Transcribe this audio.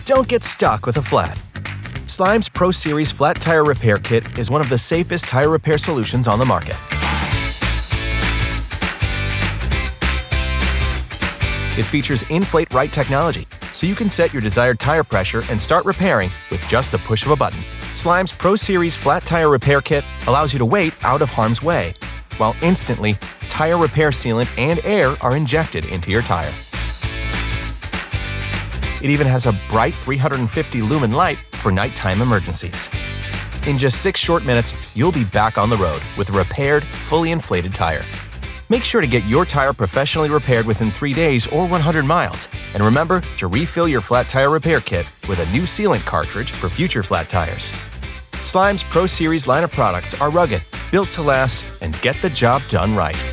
Don't get stuck with a flat. Slime's Pro Series Flat Tire Repair Kit is one of the safest tire repair solutions on the market. It features Inflate Right Technology, so you can set your desired tire pressure and start repairing with just the push of a button. Slime's Pro Series Flat Tire Repair Kit allows you to wait out of harm's way, while instantly, tire repair sealant and air are injected into your tire. It even has a bright 350 lumen light for nighttime emergencies. In just 6 short minutes, you'll be back on the road with a repaired, fully inflated tire. Make sure to get your tire professionally repaired within 3 days or 100 miles. And remember to refill your flat tire repair kit with a new sealant cartridge for future flat tires. Slime's Pro Series line of products are rugged, built to last, and get the job done right.